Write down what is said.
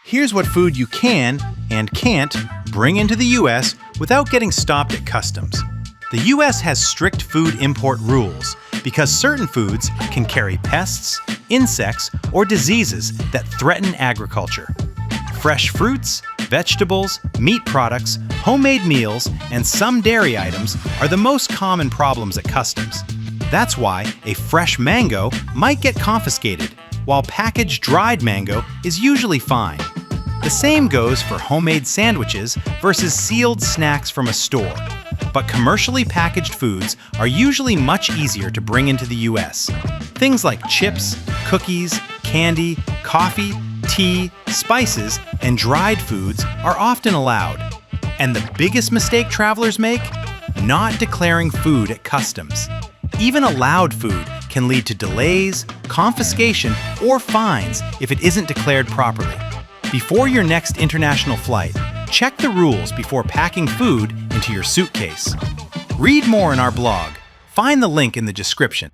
Here's what food you can and can't bring into the U.S. without getting stopped at customs. The U.S. has strict food import rules because certain foods can carry pests, insects, or diseases that threaten agriculture. Fresh fruits, vegetables, meat products, homemade meals, and some dairy items are the most common problems at customs. That's why a fresh mango might get confiscated, while packaged dried mango is usually fine. The same goes for homemade sandwiches versus sealed snacks from a store. But commercially packaged foods are usually much easier to bring into the U.S. Things like chips, cookies, candy, coffee, tea, spices, and dried foods are often allowed. And the biggest mistake travelers make? Not declaring food at customs. Even allowed food can lead to delays, confiscation, or fines if it isn't declared properly. Before your next international flight, check the rules before packing food into your suitcase. Read more in our blog. Find the link in the description.